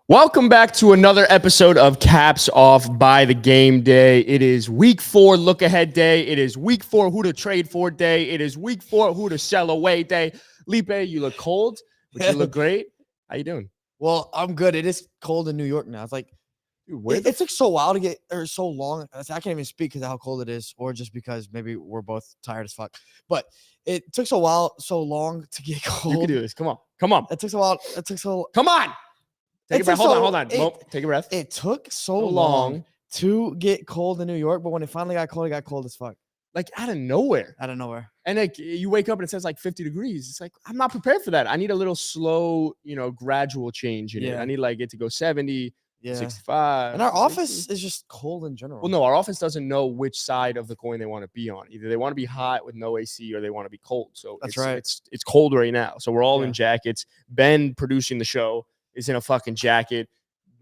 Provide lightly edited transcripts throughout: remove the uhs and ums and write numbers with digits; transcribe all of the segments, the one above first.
Welcome back to another episode of Caps Off by the Game Day. It is week 4 look ahead day. It is week 4 who to trade for day. It is week 4 who to sell away day. Lipe, you look cold, but you look great. How you doing? Well, I'm good. It is cold in New York now. It's like, Dude, it took so while to get, or so long. I can't even speak because of how cold it is, or just because maybe we're both tired as fuck. But it took so long to get cold. You can do this. Come on. It took so while. It took so. Come on. Take a breath. Hold on. Take a breath. It took so long to get cold in New York, but when it finally got cold as fuck. Like out of nowhere. And like you wake up and it says like 50 degrees. It's like, I'm not prepared for that. I need a little slow, gradual change in it. I need like it to go 70, 65. And our 60. office is just cold in general. Well, no, our office doesn't know which side of the coin they want to be on. Either they want to be hot with no AC or they want to be cold. So that's right. It's cold right now. So we're all in jackets. Ben producing the show is in a fucking jacket.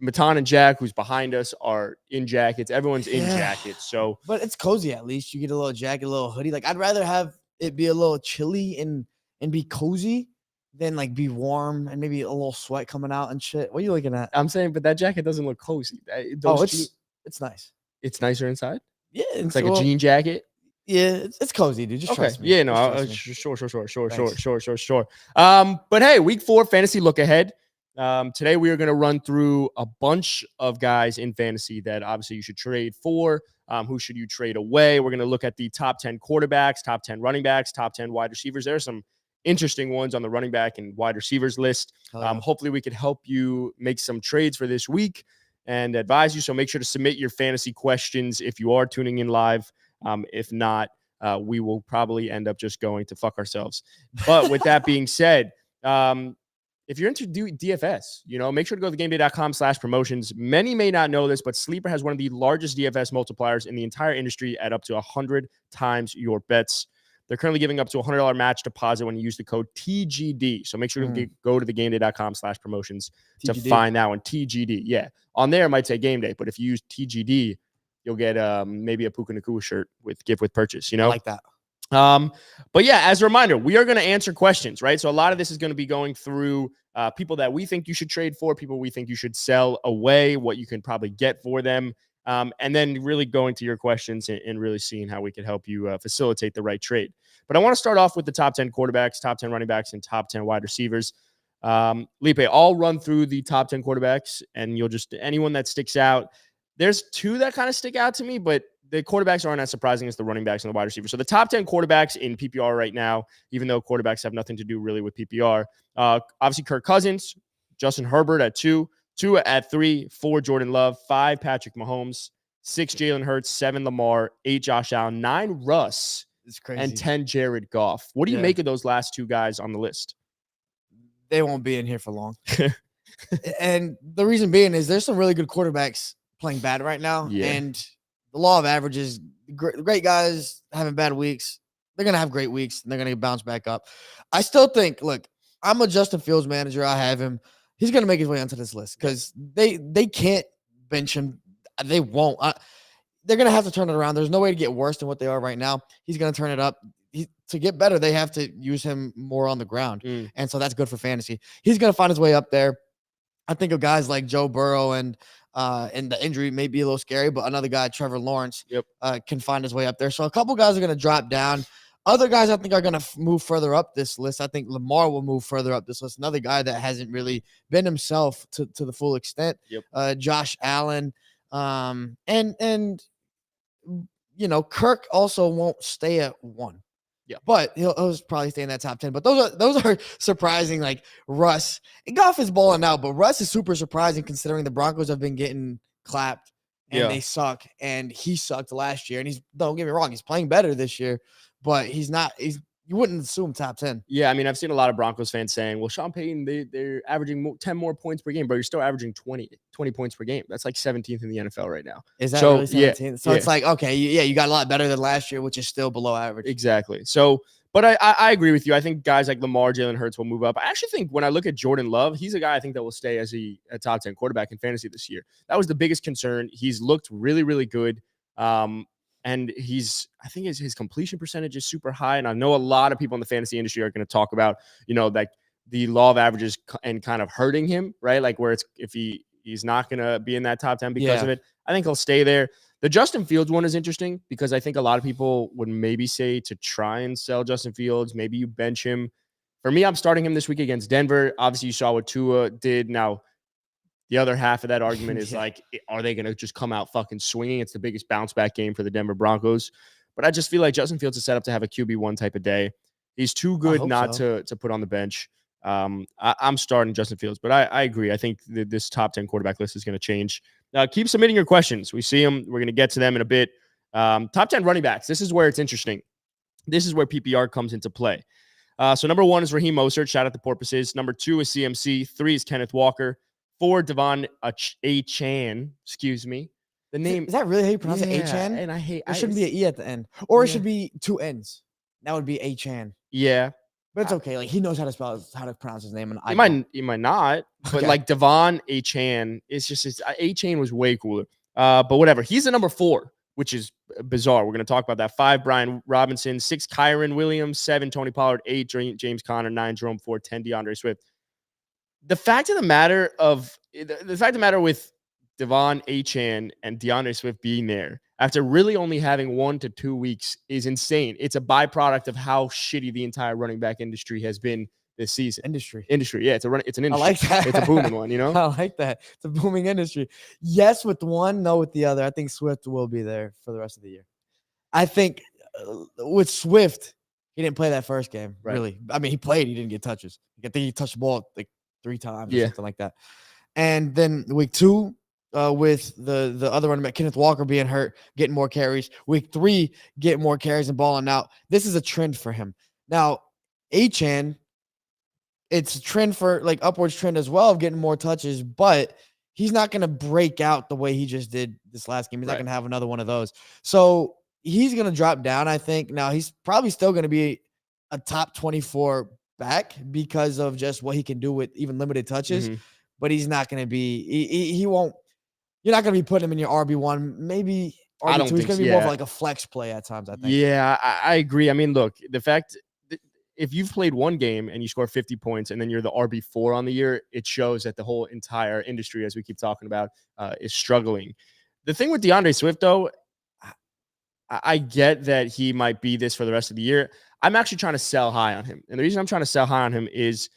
Matan and Jack, who's behind us, are in jackets. Everyone's in jackets. So, but it's cozy at least. You get a little jacket, a little hoodie. Like I'd rather have it be a little chilly and be cozy than like be warm and maybe a little sweat coming out and shit. What are you looking at? I'm saying, but that jacket doesn't look cozy. It's nice. It's nicer inside. Yeah, it's like a jean jacket. Yeah, it's cozy, dude. Just trust me. Yeah, no, sure. But hey, week 4 fantasy look ahead. Today we are going to run through a bunch of guys in fantasy that obviously you should trade for. Who should you trade away? We're going to look at the top 10 quarterbacks, top 10 running backs, top 10 wide receivers. There are some interesting ones on the running back and wide receivers list. Hopefully we could help you make some trades for this week and advise you. So make sure to submit your fantasy questions if you are tuning in live. If not, we will probably end up just going to fuck ourselves. But with that being said, if you're into DFS, make sure to go to thegameday.com/promotions. Many may not know this, but Sleeper has one of the largest DFS multipliers in the entire industry at up to 100 times your bets. They're currently giving up to $100 match deposit when you use the code TGD. So make sure to go to thegameday.com/promotions to find that one. TGD. Yeah. On there, it might say game day, but if you use TGD, you'll get maybe a Puka Nakua shirt with gift with purchase, I like that. But yeah, as a reminder, we are going to answer questions, right? So a lot of this is going to be going through people that we think you should trade for, people we think you should sell away, what you can probably get for them. And then really going to your questions and really seeing how we can help you facilitate the right trade. But I want to start off with the top 10 quarterbacks, top 10 running backs, and top 10 wide receivers. Lipe, I'll run through the top 10 quarterbacks, and you'll just, anyone that sticks out. There's 2 that kind of stick out to me, but the quarterbacks aren't as surprising as the running backs and the wide receivers. So the top 10 quarterbacks in PPR right now, even though quarterbacks have nothing to do really with PPR, obviously Kirk Cousins, Justin Herbert at 2, 2 at 3, 4 Jordan Love, 5 Patrick Mahomes, 6 Jalen Hurts, 7 Lamar, 8 Josh Allen, 9 Russ, it's crazy, and 10 Jared Goff. What do you make of those last 2 guys on the list? They won't be in here for long. And the reason being is there's some really good quarterbacks playing bad right now. Yeah. And the law of averages, great guys having bad weeks, they're going to have great weeks, and they're going to bounce back up. I still think, look, I'm a Justin Fields manager. I have him. He's going to make his way onto this list because they can't bench him. They won't. They're going to have to turn it around. There's no way to get worse than what they are right now. He's going to turn it up. To get better, they have to use him more on the ground. And so that's good for fantasy. He's going to find his way up there. I think of guys like Joe Burrow and the injury may be a little scary, but another guy, Trevor Lawrence, can find his way up there. So a couple guys are going to drop down. Other guys I think are going to move further up this list. I think Lamar will move further up this list. Another guy that hasn't really been himself to the full extent. Josh Allen. And Kirk also won't stay at 1. Yeah, but he'll probably stay in that top 10. But those are surprising. Like Russ and Goff is balling out, but Russ is super surprising considering the Broncos have been getting clapped and they suck. And he sucked last year. And don't get me wrong, he's playing better this year, but he's not. You wouldn't assume top 10. Yeah, I mean, I've seen a lot of Broncos fans saying, well, Sean Payton, they're averaging 10 more points per game, but you're still averaging 20 points per game. That's like 17th in the NFL right now. Is that really 17th? So it's like, okay, you got a lot better than last year, which is still below average. Exactly. So, but I agree with you. I think guys like Lamar, Jalen Hurts will move up. I actually think when I look at Jordan Love, he's a guy I think that will stay as a top 10 quarterback in fantasy this year. That was the biggest concern. He's looked really, really good. And I think his completion percentage is super high. And I know a lot of people in the fantasy industry are going to talk about, like the law of averages and kind of hurting him, right? Like where if he He's not going to be in that top 10 because Yeah. of it. I think he'll stay there. The Justin Fields one is interesting because I think a lot of people would maybe say to try and sell Justin Fields. Maybe you bench him. For me, I'm starting him this week against Denver. Obviously, you saw what Tua did. Now, the other half of that argument is like, are they going to just come out fucking swinging? It's the biggest bounce back game for the Denver Broncos. But I just feel like Justin Fields is set up to have a QB1 type of day. He's too good not to put on the bench. I'm starting Justin Fields, but I agree. I think this top 10 quarterback list is going to change. Keep submitting your questions. We see them. We're going to get to them in a bit. Top 10 running backs. This is where it's interesting. This is where PPR comes into play. So number 1 is Raheem Mostert. Shout out to Porpoises. Number 2 is CMC. 3 is Kenneth Walker. 4, Devon Achane. Excuse me. The name is that really how you pronounce it? Achane? And I hate. There shouldn't be an E at the end, or it should be 2 N's. That would be Achane. Yeah, but it's okay. Like he knows how to pronounce his name, and he might not. But like Devon Achane, it's just Achane was way cooler. But whatever. He's the number 4, which is bizarre. We're going to talk about that. 5, Brian Robinson. 6, Kyron Williams. 7, Tony Pollard. 8, James Conner. 9, Jerome Ford. 10, DeAndre Swift. The fact of the matter with Devon Achane and DeAndre Swift being there after really only having 1 to 2 weeks is insane. It's a byproduct of how shitty the entire running back industry has been this season. Industry. Yeah, it's an industry. I like that. It's a booming one, you know? I like that. It's a booming industry. Yes, with one, no with the other. I think Swift will be there for the rest of the year. I think with Swift, he didn't play that first game, really. I mean, he played. He didn't get touches. I think he touched the ball like 3 times or something like that. And then week 2, with the other running back, Kenneth Walker being hurt, getting more carries. Week 3, getting more carries and balling out. This is a trend for him. Now, Achane, it's a trend for like upwards trend as well of getting more touches, but he's not going to break out the way he just did this last game. He's not going to have another one of those. So he's going to drop down, I think. Now, he's probably still going to be a top 24 back because of just what he can do with even limited touches, but he's not going to be, he won't, you're not going to be putting him in your RB1, maybe RB2. He's going to be more of like a flex play at times, I think. Yeah, I agree. I mean, look, the fact if you've played one game and you score 50 points and then you're the RB4 on the year, it shows that the whole entire industry, as we keep talking about, is struggling. The thing with DeAndre Swift, though, I get that he might be this for the rest of the year. I'm actually trying to sell high on him. And the reason I'm trying to sell high on him is,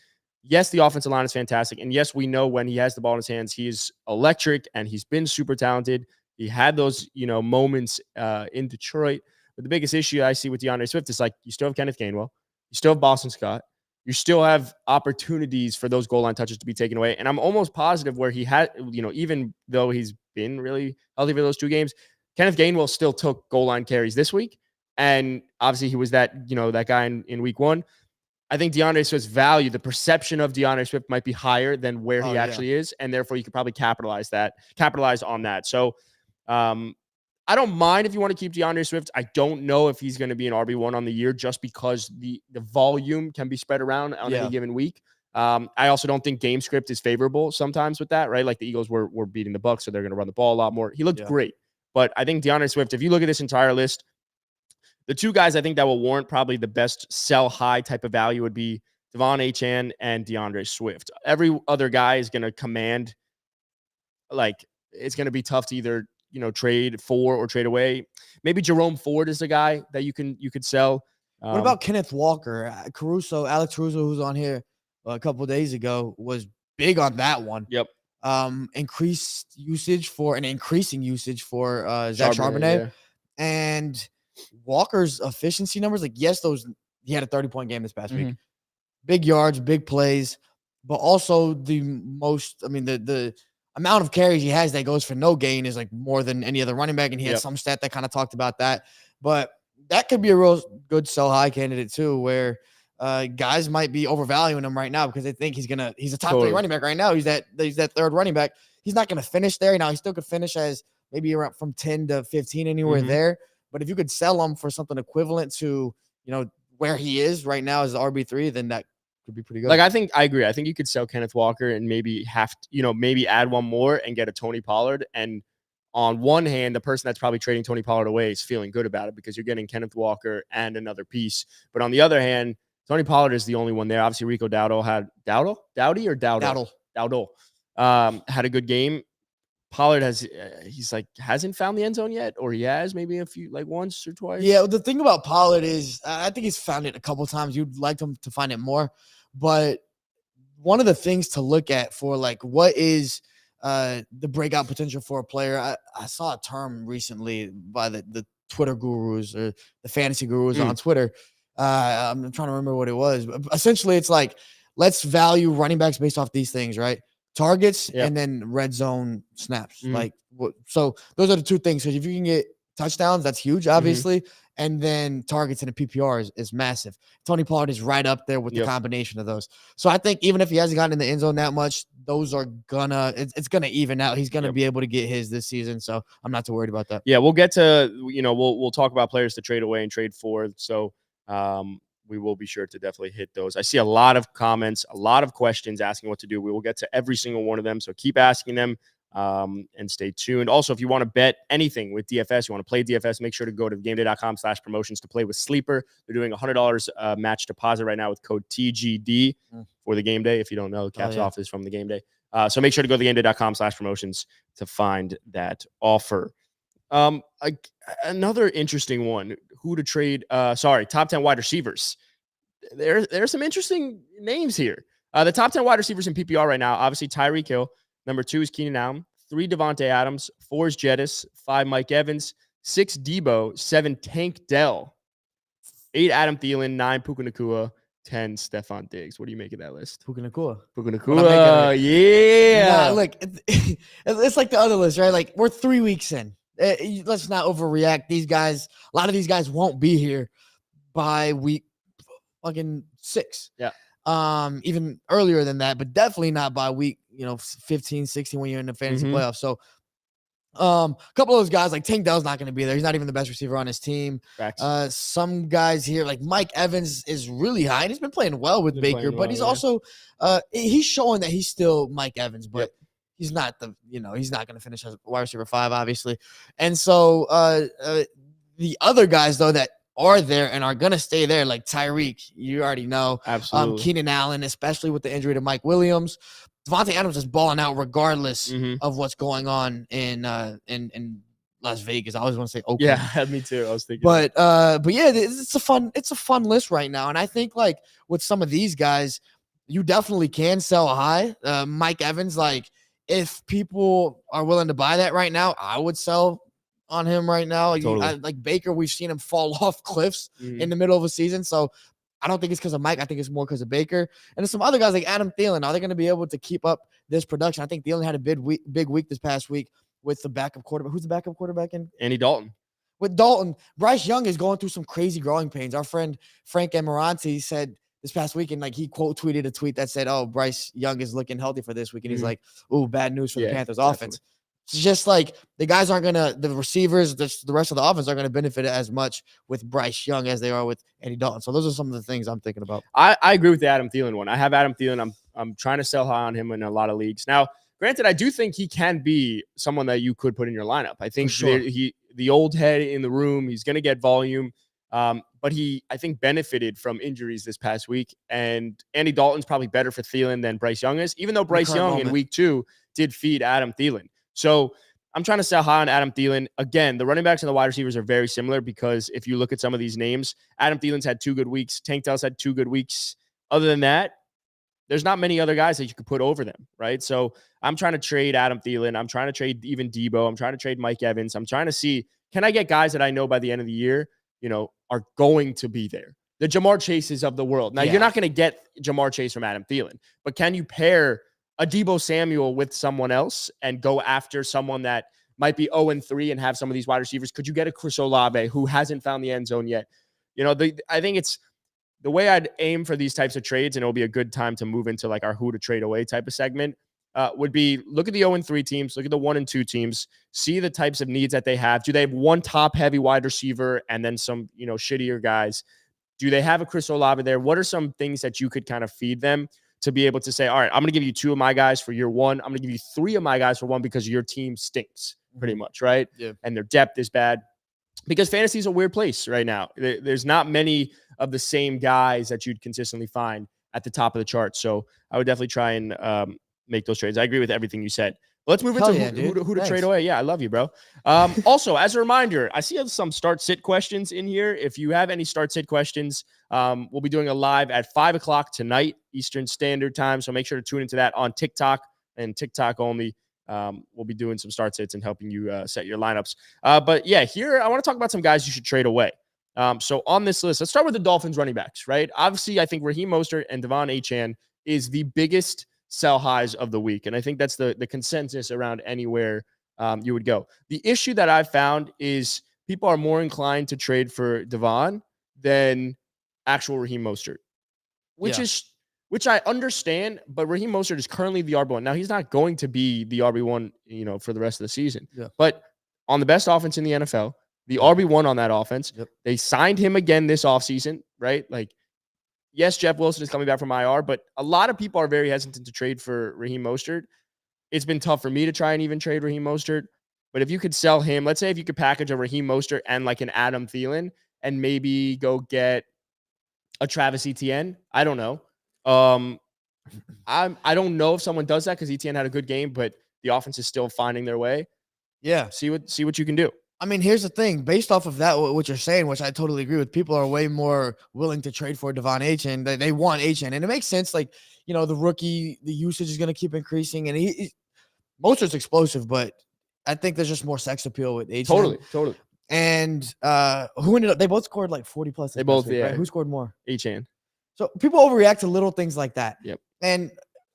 yes, the offensive line is fantastic. And yes, we know when he has the ball in his hands, he's electric and he's been super talented. He had those, moments in Detroit. But the biggest issue I see with DeAndre Swift is like, you still have Kenneth Gainwell. You still have Boston Scott. You still have opportunities for those goal line touches to be taken away. And I'm almost positive where he had, even though he's been really healthy for those 2 games, Kenneth Gainwell still took goal line carries this week. And obviously he was that guy in week 1. I think DeAndre Swift's value, the perception of DeAndre Swift might be higher than where he actually is. And therefore you could probably capitalize on that. So I don't mind if you want to keep DeAndre Swift. I don't know if he's going to be an RB1 on the year just because the volume can be spread around on any given week. I also don't think game script is favorable sometimes with that, right? Like the Eagles were beating the Bucs, so they're going to run the ball a lot more. He looked great. But I think DeAndre Swift, if you look at this entire list, the 2 guys I think that will warrant probably the best sell high type of value would be Devon Achane and DeAndre Swift. Every other guy is going to command, like, it's going to be tough to either trade for or trade away. Maybe Jerome Ford is the guy that you could sell. What about Kenneth Walker? Alex Caruso, who's on here a couple of days ago, was big on that one. Yep. Increasing usage for Zach Charbonnet. And Walker's efficiency numbers, like, yes, he had a 30-point game this past week. Big yards, big plays, but also the amount of carries he has that goes for no gain is like more than any other running back. And he had some stat that kind of talked about that. But that could be a real good sell high candidate too, where guys might be overvaluing him right now because they think he's a top 3 running back right now. He's that 3rd running back. He's not going to finish there. Now he still could finish as maybe around from 10 to 15, anywhere there. But if you could sell him for something equivalent to, where he is right now as the RB3, then that could be pretty good. Like, I agree. I think you could sell Kenneth Walker and maybe maybe add one more and get a Tony Pollard. And on one hand, the person that's probably trading Tony Pollard away is feeling good about it because you're getting Kenneth Walker and another piece. But on the other hand, Tony Pollard is the only one there. Obviously, Rico Dowdle had Dowdle. had a good game. Pollard hasn't found the end zone yet, or he has maybe a few, like once or twice. Yeah, the thing about Pollard is I think he's found it a couple times. You'd like him to find it more, but one of the things to look at for like what is the breakout potential for a player. I saw a term recently by the Twitter gurus or the fantasy gurus on Twitter. I'm trying to remember what it was, but essentially it's like, let's value running backs based off these things, right? Targets and then red zone snaps. Like, so those are the two things. So if you can get touchdowns, that's huge, obviously. And then targets in a PPR is massive. Tony Pollard is right up there with the combination of those. So I think even if he hasn't gotten in the end zone that much, those are it's gonna even out. He's gonna be able to get his this season. So I'm not too worried about that. Yeah, we'll get to, we'll talk about players to trade away and trade for. So we will be sure to definitely hit those. I see a lot of comments, a lot of questions asking what to do. We will get to every single one of them. So keep asking them and stay tuned. Also, if you want to bet anything with DFS, you want to play DFS, make sure to go to gameday.com/promotions to play with Sleeper. They're doing $100 match deposit right now with code TGD for the game day. If you don't know, caps off is from the game day. So make sure to go to gameday.com/promotions to find that offer. Another interesting one, who to trade. Top 10 wide receivers. There's some interesting names here. The top 10 wide receivers in PPR right now, obviously Tyreek Hill. Number 2 is Keenan Allen. 3, Devontae Adams. 4 is Jettis. 5, Mike Evans. 6, Debo. 7, Tank Dell. 8, Adam Thielen. 9, Puka Nacua. 10, Stephon Diggs. What do you make of that list? Puka Nacua. Yeah. Nah, look, it's like the other list, right? Like, we're 3 weeks in. Let's not overreact. These guys, a lot of these guys won't be here by week fucking 6. Yeah. Even earlier than that, but definitely not by week, 15, 16 when you're in the fantasy playoffs. So a couple of those guys, like Tank Dell's not going to be there. He's not even the best receiver on his team. Some guys here, like Mike Evans, is really high, and he's been playing well with Baker, but he's also he's showing that he's still Mike Evans, but he's not he's not going to finish as wide receiver 5, obviously. And so the other guys though that are there and are going to stay there, like Tyreek, you already know. Absolutely. Keenan Allen, especially with the injury to Mike Williams. Devontae Adams is balling out regardless of what's going on in Las Vegas. I always want to say Oakland. Yeah, me too. I was thinking. But yeah, it's a fun list right now. And I think like with some of these guys, you definitely can sell high. Mike Evans, like if people are willing to buy that right now, I would sell on him right now. Totally. Like Baker, we've seen him fall off cliffs in the middle of a season. So I don't think it's because of Mike. I think it's more because of Baker. And there's some other guys like Adam Thielen. Are they going to be able to keep up this production? I think Thielen had a big week this past week with the backup quarterback. Who's the backup quarterback in? Andy Dalton. With Dalton, Bryce Young is going through some crazy growing pains. Our friend Frank Emiranti said this past weekend, like he quote tweeted a tweet that said, "Oh, Bryce Young is looking healthy for this week," and he's like, "Ooh, bad news for the Panthers offense." It's just like the guys aren't gonna, the receivers, the rest of the offense aren't gonna benefit as much with Bryce Young as they are with Andy Dalton. So those are some of the things I'm thinking about. I agree with the Adam Thielen one. I have Adam Thielen. I'm trying to sell high on him in a lot of leagues. Now, granted, I do think he can be someone that you could put in your lineup. I think the old head in the room, he's gonna get volume. But he, I think, benefited from injuries this past week. And Andy Dalton's probably better for Thielen than Bryce Young is, even though Bryce Young in week 2 did feed Adam Thielen. So I'm trying to sell high on Adam Thielen. Again, the running backs and the wide receivers are very similar because if you look at some of these names, Adam Thielen's had 2 good weeks. Tank Dell's had 2 good weeks. Other than that, there's not many other guys that you could put over them, right? So I'm trying to trade Adam Thielen. I'm trying to trade even Debo. I'm trying to trade Mike Evans. I'm trying to see, can I get guys that I know by the end of the year, are going to be there? The Jamar Chases of the world. Now, you're not going to get Jamar Chase from Adam Thielen, but can you pair a Debo Samuel with someone else and go after someone that might be 0-3 and have some of these wide receivers? Could you get a Chris Olave who hasn't found the end zone yet? I think it's the way I'd aim for these types of trades, and it'll be a good time to move into like our who to trade away type of segment, would be look at the 0-3 teams, look at the 1-2 teams, see the types of needs that they have. Do they have one top heavy wide receiver and then some, shittier guys? Do they have a Chris Olave there? What are some things that you could kind of feed them to be able to say, all right, I'm going to give you 2 of my guys for year 1. I'm going to give you 3 of my guys for 1 because your team stinks pretty much, right? Yeah. And their depth is bad. Because fantasy is a weird place right now. There's not many of the same guys that you'd consistently find at the top of the chart. So I would definitely try and make those trades. I agree with everything you said. Let's move Hell into yeah, who dude. to trade Thanks. away. Yeah, I love you, bro. Also, as a reminder, I see some start-sit questions in here. If you have any start-sit questions, we'll be doing a live at 5 o'clock tonight, Eastern Standard Time. So make sure to tune into that on TikTok and TikTok only. We'll be doing some start-sits and helping you set your lineups. But yeah, here I want to talk about some guys you should trade away. So on this list, let's start with the Dolphins running backs, right? Obviously, I think Raheem Mostert and Devon Achane is the biggest sell highs of the week. And I think that's the consensus around anywhere you would go. The issue that I've found is people are more inclined to trade for Devon than actual Raheem Mostert, which I understand, but Raheem Mostert is currently the RB1. Now, he's not going to be the RB1, for the rest of the season. Yeah. But on the best offense in the NFL, the RB1 on that offense, they signed him again this offseason, right? Like, yes, Jeff Wilson is coming back from IR, but a lot of people are very hesitant to trade for Raheem Mostert. It's been tough for me to try and even trade Raheem Mostert. But if you could sell him, let's say if you could package a Raheem Mostert and like an Adam Thielen and maybe go get a Travis Etienne, I don't know. I don't know if someone does that because Etienne had a good game, but the offense is still finding their way. Yeah. See what you can do. I mean, here's the thing. Based off of that, what you're saying, which I totally agree with, people are way more willing to trade for Devon Achane. They want Achane, and it makes sense. Like, the rookie, the usage is going to keep increasing, and Mostert's explosive, but I think there's just more sex appeal with Achane. Totally. And who ended up? They both scored like 40 plus. They both, week, right? Who scored more? Achane. So people overreact to little things like that. Yep. And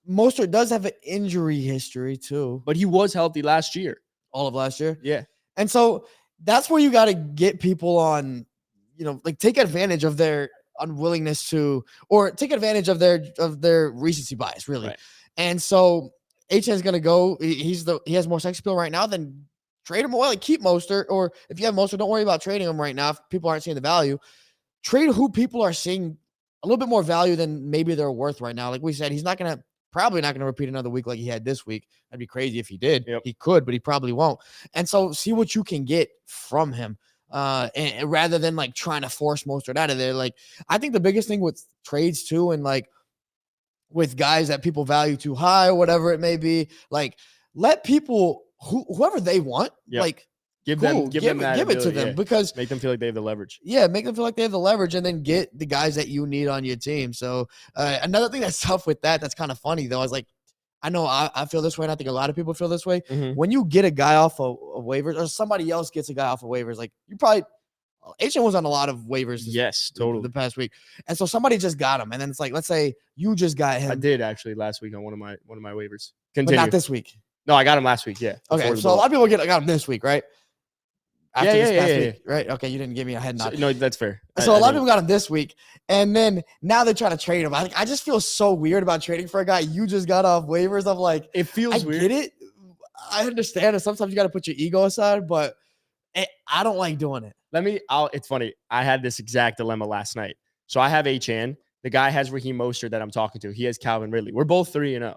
Mostert does have an injury history too, but he was healthy last year, all of last year. Yeah. And so that's where you got to get people on, like take advantage of their unwillingness to, or take advantage of their recency bias, really. Right. And so H is going to go. He has more sex appeal right now. Then trade him away. Like keep Mostert, or if you have Mostert, don't worry about trading him right now. If people aren't seeing the value, trade who people are seeing a little bit more value than maybe they're worth right now. Like we said, he's probably not going to repeat another week like he had this week. That'd be crazy if he did. Yep. He could, but he probably won't. And so see what you can get from him. And rather than like trying to force Mostert out of there. Like I think the biggest thing with trades too, and like with guys that people value too high or whatever it may be, like let people whoever they want, like give it to them because make them feel like they have the leverage. Yeah, make them feel like they have the leverage, and then get the guys that you need on your team. So another thing that's tough with that's kind of funny though, is like I know I feel this way, and I think a lot of people feel this way. Mm-hmm. When you get a guy off of waivers, or somebody else gets a guy off of waivers, like you probably H was on a lot of waivers. Totally. The past week, and so somebody just got him, and then it's like, let's say you just got him. I did actually last week on one of my waivers. Continue. But not this week. No, I got him last week. Yeah. Okay, so a lot of people got him this week, right? After this past week, right? Okay, you didn't give me a head nod. So, no, that's fair. So a lot of people got him this week, and then now they're trying to trade him. I just feel so weird about trading for a guy you just got off waivers. I'm like, it feels weird. I get it. I understand, and sometimes you got to put your ego aside, but I don't like doing it. It's funny. I had this exact dilemma last night. So I have Achane. The guy has Raheem Mostert that I'm talking to. He has Calvin Ridley. We're both 3-0.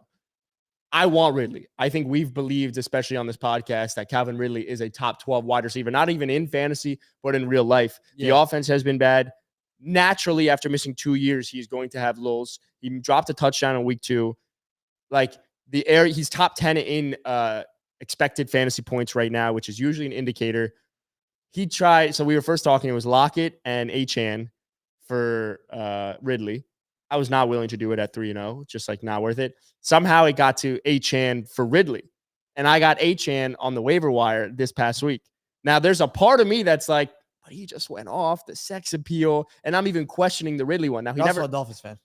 I want Ridley. I think we've believed, especially on this podcast, that Calvin Ridley is a top 12 wide receiver, not even in fantasy, but in real life. Yeah. The offense has been bad. Naturally, after missing 2 years, he's going to have lulls. He dropped a touchdown in week 2. Like he's top 10 in expected fantasy points right now, which is usually an indicator. He tried. So we were first talking, it was Lockett and Achane for Ridley. I was not willing to do it at 3-0, just like not worth it. Somehow it got to Achane for Ridley. And I got Achane on the waiver wire this past week. Now, there's a part of me that's like, but he just went off, the sex appeal. And I'm even questioning the Ridley one. Now, You're also a Dolphins fan.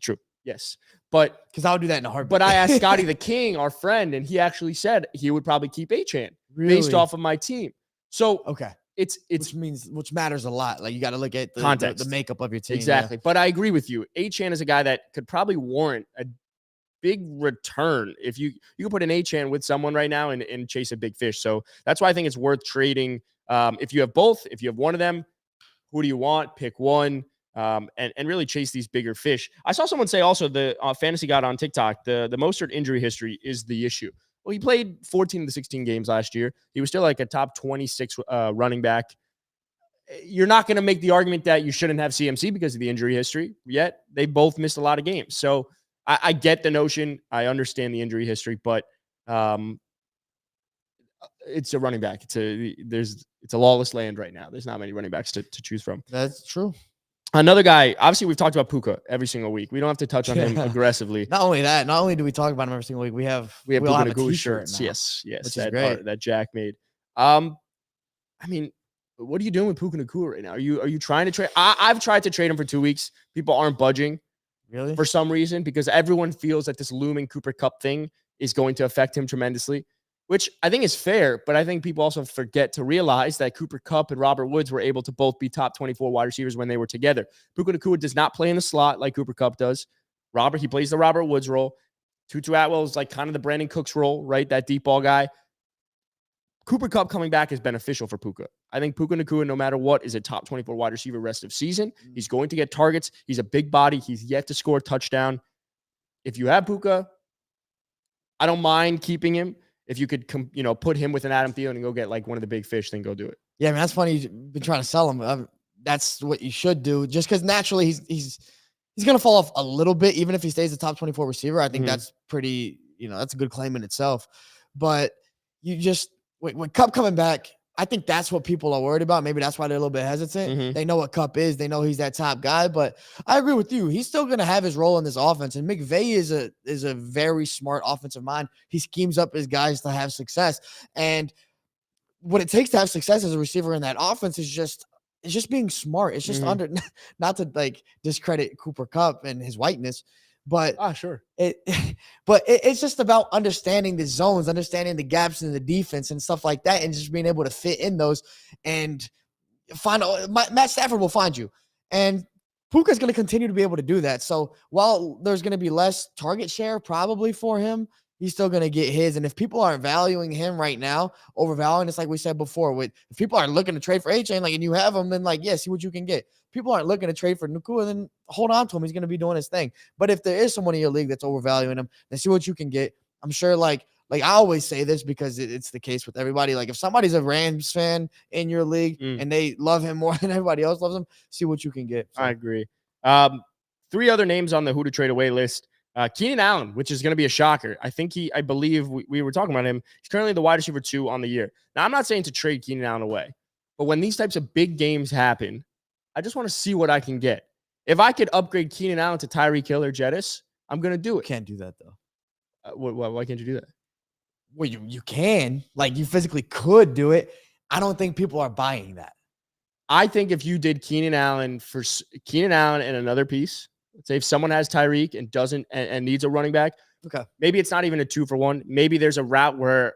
True. Yes. But because I would do that in a heartbeat. But I asked Scotty the King, our friend, and he actually said he would probably keep Achane based off of my team. So okay. Which matters a lot. Like you got to look at the makeup of your team. Exactly. Yeah. But I agree with you. Achane is a guy that could probably warrant a big return if you could put an Achane with someone right now and chase a big fish. So that's why I think it's worth trading. If you have both, if you have one of them, who do you want? Pick one. And really chase these bigger fish. I saw someone say also the fantasy guy on TikTok, the Mostert injury history is the issue. Well, he played 14 of the 16 games last year. He was still like a top 26 running back. You're not going to make the argument that you shouldn't have CMC because of the injury history yet. They both missed a lot of games. So I get the notion. I understand the injury history, but it's a running back. It's a lawless land right now. There's not many running backs to choose from. That's true. Another guy, obviously, we've talked about Puka every single week. We don't have to touch on him aggressively. Not only that, not only do we talk about him every single week, we all Puka have a Nacua t-shirt shirts. now, Yes, which that is great. that Jack made. I mean, what are you doing with Puka Nacua right now? Are you trying to trade? I've tried to trade him for 2 weeks. People aren't budging. Really? For some reason, because everyone feels that this looming Cooper Kupp thing is going to affect him tremendously, which I think is fair, but I think people also forget to realize that Cooper Kupp and Robert Woods were able to both be top 24 wide receivers when they were together. Puka Nacua does not play in the slot like Cooper Kupp does. He plays the Robert Woods role. Tutu Atwell is like kind of the Brandon Cooks role, right? That deep ball guy. Cooper Kupp coming back is beneficial for Puka. I think Puka Nacua, no matter what, is a top 24 wide receiver rest of season. He's going to get targets. He's a big body. He's yet to score a touchdown. If you have Puka, I don't mind keeping him. If you could, put him with an Adam Thielen and go get like one of the big fish, then go do it. Yeah, I mean, that's funny. You've been trying to sell him. That's what you should do. Just because naturally he's going to fall off a little bit, even if he stays a top 24 receiver. I think that's pretty, that's a good claim in itself. But you just, when Kupp coming back, I think that's what people are worried about. Maybe that's why they're a little bit hesitant. They know what Kupp is. They know he's that top guy. But I agree with you. He's still going to have his role in this offense. And McVay is a very smart offensive mind. He schemes up his guys to have success. And what it takes to have success as a receiver in that offense is just being smart. It's just not to like discredit Cooper Kupp and his whiteness, but sure. It's just about understanding the zones, understanding the gaps in the defense and stuff like that, and just being able to fit in those and find Matt Stafford will find you. And Puka's going to continue to be able to do that. So while there's going to be less target share probably for him, he's still going to get his. And if people aren't valuing him right now, overvaluing, it's like we said before, if people aren't looking to trade for A-Chain, and you have him, then see what you can get. People aren't looking to trade for Nacua, then hold on to him. He's going to be doing his thing. But if there is someone in your league that's overvaluing him, then see what you can get. I'm sure like I always say this because it's the case with everybody. Like if somebody's a Rams fan in your league and they love him more than everybody else loves him, see what you can get. So. I agree. 3 other names on the who to trade away list. Keenan Allen, which is going to be a shocker. I believe we were talking about him. He's currently the wide receiver 2 on the year. Now, I'm not saying to trade Keenan Allen away, but when these types of big games happen, I just want to see what I can get. If I could upgrade Keenan Allen to Tyreek Hill or Jettis, I'm going to do it. Can't do that, though. Why can't you do that? Well, you can. Like, you physically could do it. I don't think people are buying that. I think if you did Keenan Allen and another piece, let's say if someone has Tyreek and doesn't and needs a running back, okay, maybe it's not even a 2-for-1. Maybe there's a route where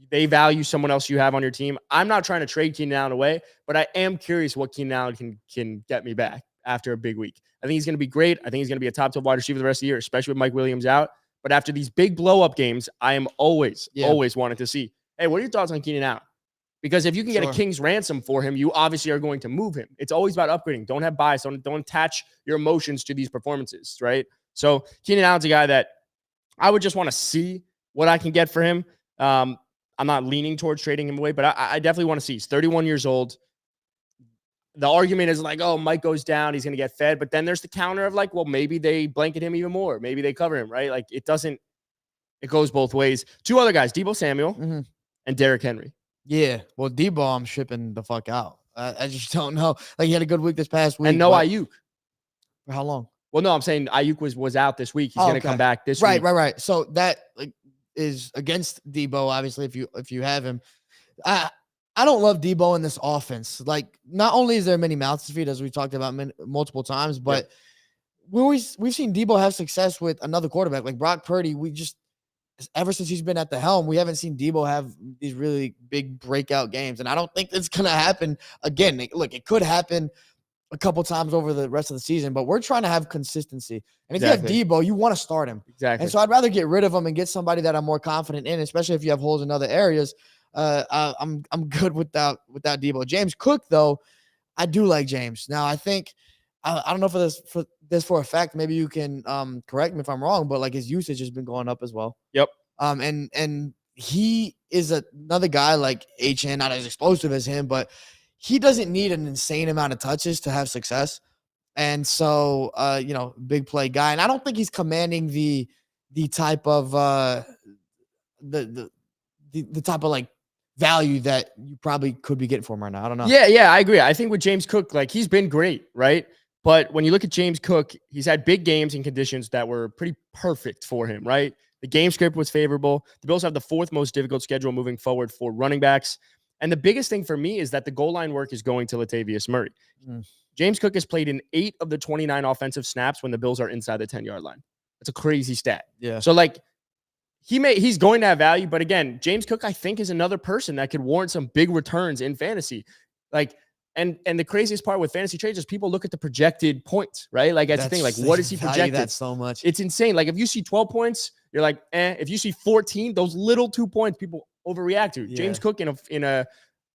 they value someone else you have on your team. I'm not trying to trade Keenan Allen away, but I am curious what Keenan Allen can get me back after a big week. I think he's going to be great. I think he's going to be a top 12 wide receiver the rest of the year, especially with Mike Williams out. But after these big blow-up games, I am always wanting to see, hey, what are your thoughts on Keenan Allen? Because if you can get a king's ransom for him, you obviously are going to move him. It's always about upgrading. Don't have bias. Don't attach your emotions to these performances, right? So Keenan Allen's a guy that I would just want to see what I can get for him. I'm not leaning towards trading him away, but I definitely want to see. He's 31 years old. The argument is like, oh, Mike goes down, he's going to get fed. But then there's the counter of like, well, maybe they blanket him even more. Maybe they cover him, right? Like it goes both ways. 2 other guys, Deebo Samuel and Derrick Henry. Yeah. Well, Deebo, I'm shipping the fuck out. I just don't know. Like he had a good week this past week. And no Ayuk. For how long? Well, no, I'm saying Ayuk was out this week. He's going to come back this week. Right. So that is against Deebo, obviously, if you have him. I don't love Deebo in this offense. Like, not only is there many mouths to feed, as we talked about multiple times, but we've seen Deebo have success with another quarterback. Like Brock Purdy, ever since he's been at the helm, we haven't seen Deebo have these really big breakout games. And I don't think it's going to happen again. Look, it could happen a couple times over the rest of the season, but we're trying to have consistency. And if you have Deebo, you want to start him. Exactly. And so I'd rather get rid of him and get somebody that I'm more confident in, especially if you have holes in other areas. I'm good without Deebo. James Cook, though, I do like James. Now, I think I don't know for a fact. Maybe you can correct me if I'm wrong, but like his usage has been going up as well. Yep. And he is another guy like not as explosive as him, but he doesn't need an insane amount of touches to have success. And so, big play guy. And I don't think he's commanding the type of the type of like value that you probably could be getting for him right now. I don't know. Yeah, I agree. I think with James Cook, like he's been great, right? But when you look at James Cook, he's had big games in conditions that were pretty perfect for him, right? The game script was favorable. The Bills have the fourth most difficult schedule moving forward for running backs. And the biggest thing for me is that the goal line work is going to Latavius Murray. James Cook has played in 8 of the 29 offensive snaps when the Bills are inside the 10-yard line. That's a crazy stat. Yeah. So like he's going to have value, but again, James Cook I think is another person that could warrant some big returns in fantasy. Like and the craziest part with fantasy trades is people look at the projected points, right? Like that's the thing. Like what is he projected? That so much. It's insane. Like if you see 12 points, you're like, eh. If you see 14, those little 2 points people overreact to. Yeah. James Cook in a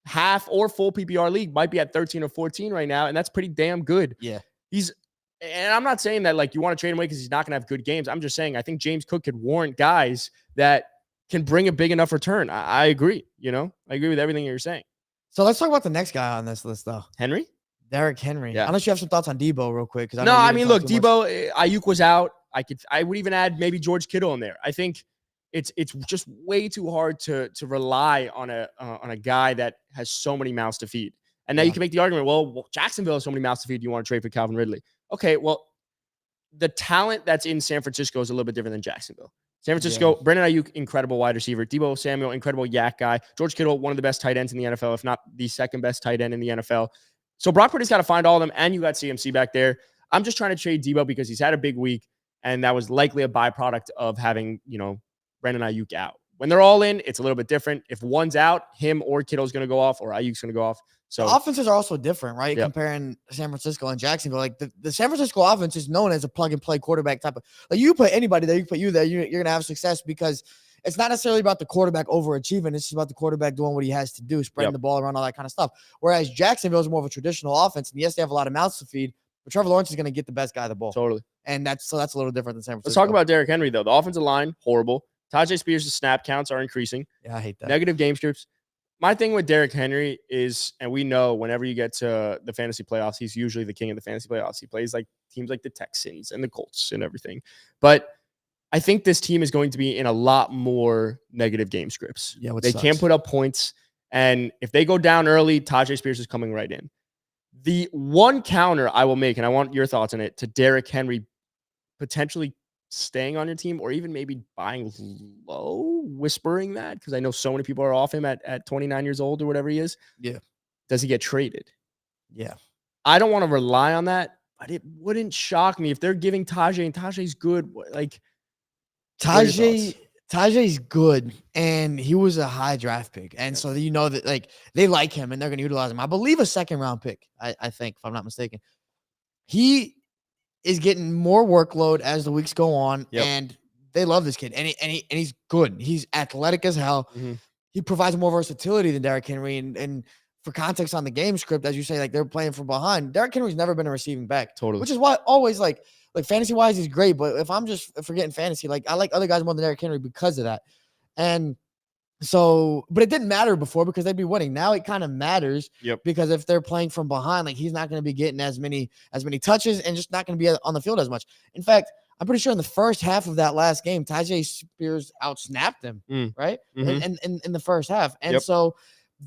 half or full PPR league might be at 13 or 14 right now, and that's pretty damn good. Yeah. And I'm not saying that like you want to trade him away because he's not going to have good games. I'm just saying I think James Cook could warrant guys that can bring a big enough return. I agree. I agree with everything you're saying. So let's talk about the next guy on this list, though. Henry? Derrick Henry. Yeah. Unless you have some thoughts on Debo real quick. No, I mean, look, Debo, Ayuk was out. I would even add maybe George Kittle in there. I think it's just way too hard to rely on a guy that has so many mouths to feed. And now you can make the argument, well, Jacksonville has so many mouths to feed. You want to trade for Calvin Ridley? Okay, well, the talent that's in San Francisco is a little bit different than Jacksonville. San Francisco, Brandon Ayuk, incredible wide receiver. Debo Samuel, incredible yak guy. George Kittle, one of the best tight ends in the NFL, if not the second best tight end in the NFL. So Brock Purdy's got to find all of them, and you got CMC back there. I'm just trying to trade Debo because he's had a big week, and that was likely a byproduct of having, Brandon Ayuk out. When they're all in, it's a little bit different. If one's out, him or Kittle's going to go off, or Ayuk's going to go off. So the offenses are also different, right? Yep. Comparing San Francisco and Jacksonville. Like the San Francisco offense is known as a plug-and-play quarterback type of – like you put anybody there, you put you there, you're going to have success because it's not necessarily about the quarterback overachieving. It's just about the quarterback doing what he has to do, spreading the ball around, all that kind of stuff. Whereas Jacksonville is more of a traditional offense, and yes, they have a lot of mouths to feed, but Trevor Lawrence is going to get the best guy the ball. Totally. And that's a little different than San Francisco. Let's talk about Derrick Henry, though. The offensive line, horrible. Tajay Spears' snap counts are increasing. Yeah, I hate that. Negative game scripts. My thing with Derrick Henry is, and we know whenever you get to the fantasy playoffs, he's usually the king of the fantasy playoffs. He plays like teams like the Texans and the Colts and everything. But I think this team is going to be in a lot more negative game scripts. Yeah, they can't put up points. And if they go down early, Tajay Spears is coming right in. The one counter I will make, and I want your thoughts on it, to Derrick Henry potentially staying on your team or even maybe buying low, whispering that because I know so many people are off him at 29 years old or whatever he is. Yeah. Does he get traded? Yeah. I don't want to rely on that, but it wouldn't shock me if they're giving Tajay and Tajay's good. Like Tajay's good and he was a high draft pick. And so that like they like him and they're going to utilize him. I believe a second round pick, I think, if I'm not mistaken. He is getting more workload as the weeks go on, and they love this kid. And he's good. He's athletic as hell. Mm-hmm. He provides more versatility than Derrick Henry. And for context on the game script, as you say, like they're playing from behind. Derrick Henry's never been a receiving back, totally. Which is why always like fantasy wise, he's great. But if I'm just forgetting fantasy, like I like other guys more than Derrick Henry because of that. And so, but it didn't matter before because they'd be winning. Now it kind of matters because if they're playing from behind, like he's not going to be getting as many touches and just not going to be on the field as much. In fact, I'm pretty sure in the first half of that last game, Tajay Spears outsnapped him, right? Mm-hmm. In the first half. And so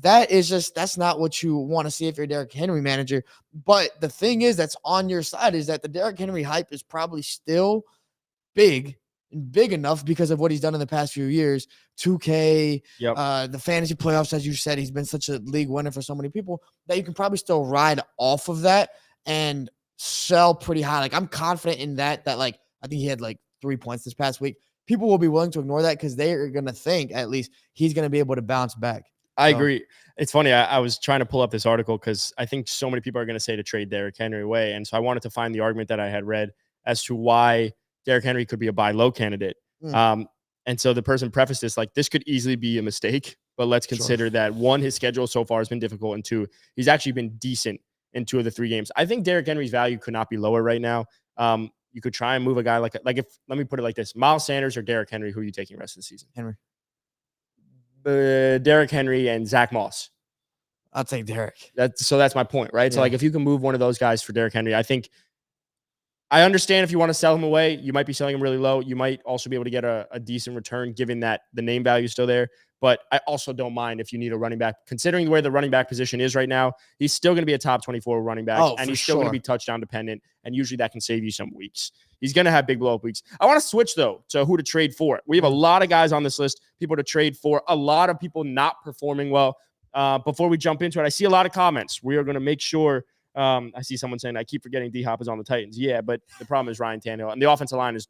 that's not what you want to see if you're a Derrick Henry manager. But the thing is that's on your side is that the Derrick Henry hype is probably still big enough because of what he's done in the past few years. 2K, the fantasy playoffs, as you said, he's been such a league winner for so many people that you can probably still ride off of that and sell pretty high. Like I'm confident in that like I think he had like 3 points this past week. People will be willing to ignore that because they are going to think at least he's going to be able to bounce back. I agree. It's funny. I was trying to pull up this article because I think so many people are going to say to trade Derrick Henry away. And so I wanted to find the argument that I had read as to why Derrick Henry could be a buy low candidate. And so the person prefaced this like, this could easily be a mistake, but let's consider that one, his schedule so far has been difficult. And two, he's actually been decent in 2 of the 3 games. I think Derrick Henry's value could not be lower right now. You could try and move a guy like if, let me put it like this, Miles Sanders or Derrick Henry, who are you taking the rest of the season? Henry. Derrick Henry and Zach Moss. I'll take Derrick. That's my point, right? Yeah. So like if you can move one of those guys for Derrick Henry, I think I understand if you want to sell him away, you might be selling him really low. You might also be able to get a decent return given that the name value is still there. But I also don't mind if you need a running back, considering where the running back position is right now. He's still going to be a top 24 running back, and he's still going to be touchdown dependent. And usually that can save you some weeks. He's going to have big blow up weeks. I want to switch though to who to trade for. We have a lot of guys on this list, people to trade for, a lot of people not performing well. Before we jump into it, I see a lot of comments. We are going to make sure. I see someone saying, I keep forgetting D-Hop is on the Titans. Yeah, but the problem is Ryan Tannehill. And the offensive line is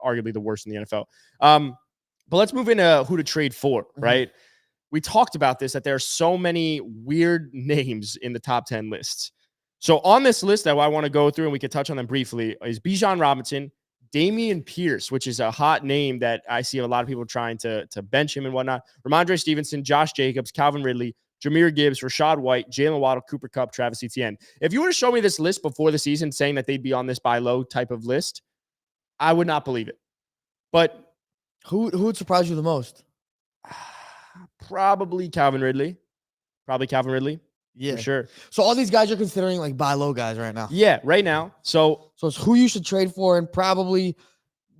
arguably the worst in the NFL. But let's move into who to trade for, right? We talked about this, that there are so many weird names in the top 10 lists. So on this list that I want to go through, and we can touch on them briefly, is Bijan Robinson, Damian Pierce, which is a hot name that I see a lot of people trying to bench him and whatnot, Ramondre Stevenson, Josh Jacobs, Calvin Ridley, Jahmyr Gibbs, Rashad White, Jalen Waddle, Cooper Kupp, Travis Etienne. If you were to show me this list before the season saying that they'd be on this buy low type of list, I would not believe it. But who would surprise you the most? Probably Calvin Ridley. Yeah, for sure. So all these guys you're considering like buy low guys right now. Yeah, right now. So it's who you should trade for, and probably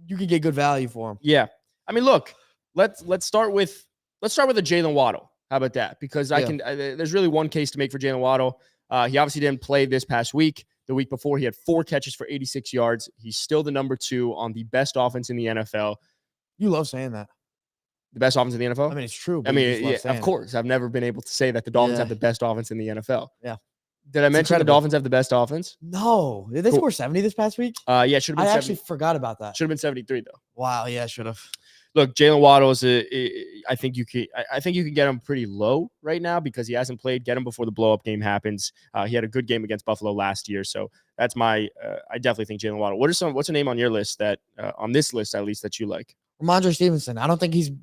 you could get good value for them. Yeah, I mean, look, let's start with a Jalen Waddle. How about that? Because there's really one case to make for Jalen Waddle. He obviously didn't play this past week. The week before, he had 4 catches for 86 yards. He's still the number 2 on the best offense in the NFL. You love saying that. The best offense in the NFL? I mean, it's true. I mean, yeah, of course. I've never been able to say that the Dolphins have the best offense in the NFL. Yeah. Did I mention the Dolphins have the best offense? No. Did they score 70 this past week? Yeah, it should have been 70. I actually forgot about that. Should have been 73, though. Wow. Yeah, should have. Look, Jalen Waddle is I think you can get him pretty low right now because he hasn't played. Get him before the blow up game happens. He had a good game against Buffalo last year, so that's my. I definitely think Jalen Waddle. What's a name on your list that on this list at least that you like? Ramondre Stevenson. I don't think he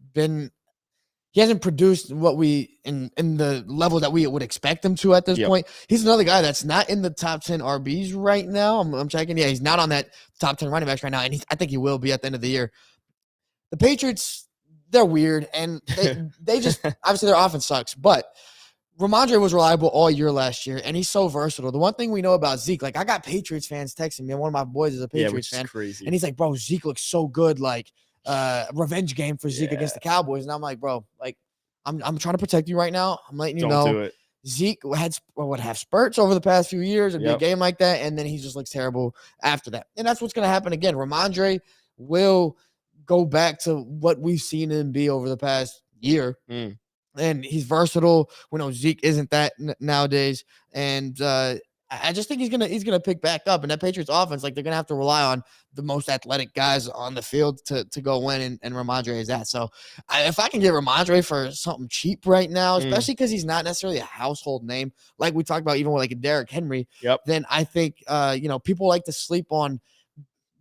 hasn't produced what we in the level that we would expect him to at this point. He's another guy that's not in the top 10 RBs right now. I'm checking. Yeah, he's not on that top 10 running backs right now, and I think he will be at the end of the year. The Patriots, they're weird, and they just obviously their offense sucks. But Ramondre was reliable all year last year, and he's so versatile. The one thing we know about Zeke, like I got Patriots fans texting me, and one of my boys is a Patriots fan, crazy. And he's like, "Bro, Zeke looks so good, like revenge game for Zeke against the Cowboys." And I'm like, "Bro, like I'm trying to protect you right now. I'm letting you know." Do it. Zeke would have spurts over the past few years. It'd be a game like that, and then he just looks terrible after that. And that's what's going to happen again. Ramondre will go back to what we've seen him be over the past year. And he's versatile. We know Zeke isn't that nowadays. And I just think he's gonna pick back up. And that Patriots offense, like they're gonna have to rely on the most athletic guys on the field to go win. And Ramondre is that. So if I can get Ramondre for something cheap right now, especially because he's not necessarily a household name, like we talked about, even with like a Derrick Henry, then I think people like to sleep on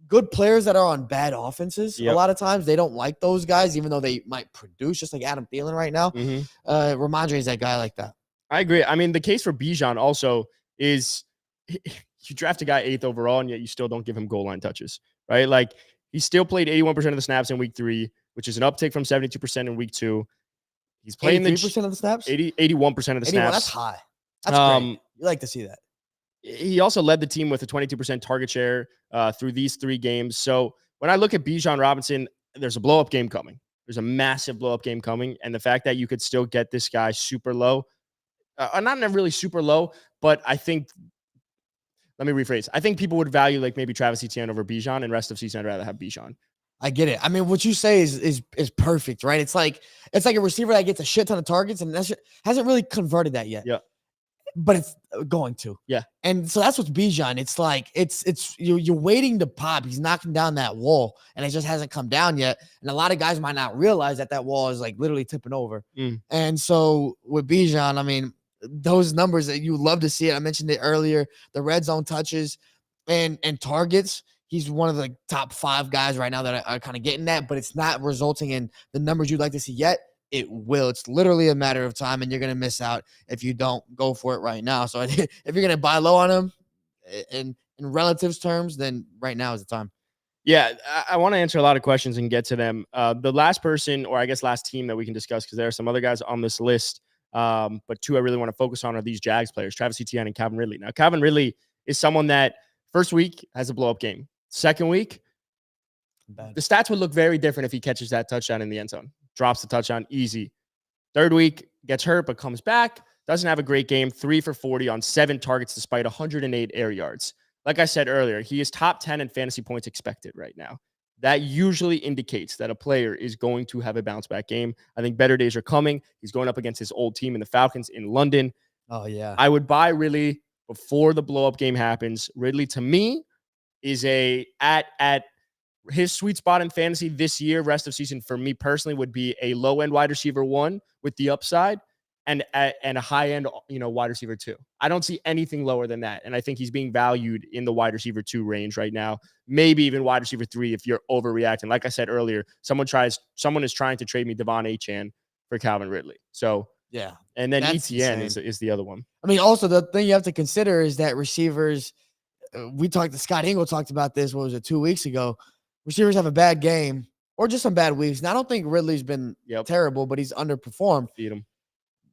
good players that are on bad offenses. A lot of times they don't like those guys, even though they might produce, just like Adam Thielen right now. Ramondre is that guy like that. I agree. I mean, the case for Bijan also is you draft a guy 8th overall, and yet you still don't give him goal line touches, right? Like he still played 81% of the snaps in week 3, which is an uptick from 72% in week 2. He's playing 83% of the snaps? 81% of the snaps. That's high. That's great. You like to see that. He also led the team with a 22% target share through these 3 games. So when I look at Bijan Robinson, there's a blow-up game coming. There's a massive blow-up game coming. And the fact that you could still get this guy super low, not really super low, but I think, let me rephrase. I think people would value like maybe Travis Etienne over Bijan, and rest of season I'd rather have Bijan. I get it. I mean, what you say is perfect, right? It's like a receiver that gets a shit ton of targets and hasn't really converted that yet. Yeah. But it's going to. Yeah. And so that's what's Bijan. It's like you're waiting to pop. He's knocking down that wall, and it just hasn't come down yet. And a lot of guys might not realize that wall is like literally tipping over. And so with Bijan, I mean, those numbers that you love to see it. I mentioned it earlier, the red zone touches and targets. He's one of the top 5 guys right now that are kind of getting that, but it's not resulting in the numbers you'd like to see yet. It will. It's literally a matter of time, and you're going to miss out if you don't go for it right now. So if you're going to buy low on him in relatives terms, then right now is the time. Yeah, I want to answer a lot of questions and get to them. The last person, or I guess last team that we can discuss, because there are some other guys on this list, but 2 I really want to focus on are these Jags players, Travis Etienne and Calvin Ridley. Now, Calvin Ridley is someone that first week has a blow-up game. Second week, Bad. the stats would look very different if he catches that touchdown in the end zone. Drops the touchdown easy. Third week, gets hurt, but comes back. Doesn't have a great game. 3 for 40 on 7 targets despite 108 air yards. Like I said earlier, he is top 10 in fantasy points expected right now. That usually indicates that a player is going to have a bounce back game. I think better days are coming. He's going up against his old team in the Falcons in London. Oh, yeah. I would buy Ridley before the blow up game happens. Ridley, to me, is at his sweet spot in fantasy this year, rest of season for me personally would be a low end wide receiver 1 with the upside and a high end, wide receiver 2. I don't see anything lower than that. And I think he's being valued in the wide receiver 2 range right now, maybe even wide receiver 3 if you're overreacting. Like I said earlier, someone is trying to trade me Devon Achane for Calvin Ridley. So yeah. And then ETN is the other one. I mean, also the thing you have to consider is that receivers, Scott Engel talked about this, 2 weeks ago? Receivers have a bad game or just some bad weeks. And I don't think Ridley's been terrible, but he's underperformed. Feed him.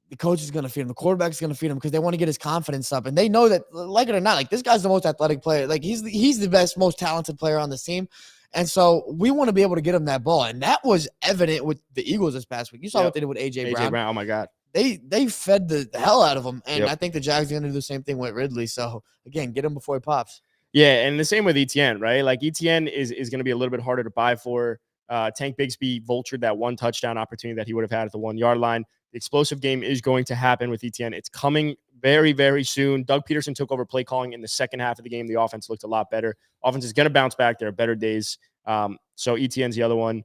The coach is going to feed him. The quarterback is going to feed him because they want to get his confidence up. And they know that, like it or not, like this guy's the most athletic player. Like he's the best, most talented player on the team. And so we want to be able to get him that ball. And that was evident with the Eagles this past week. You saw what they did with AJ Brown. Oh my God. They fed the hell out of him. And I think the Jags are going to do the same thing with Ridley. So again, get him before he pops. Yeah, and the same with ETN, right? Like ETN is going to be a little bit harder to buy for. Tank Bigsby vultured that 1 touchdown opportunity that he would have had at the 1 yard line. The explosive game is going to happen with ETN. It's coming very, very soon. Doug Peterson took over play calling in the second half of the game. The offense looked a lot better. Offense is going to bounce back. There are better days. So ETN's the other one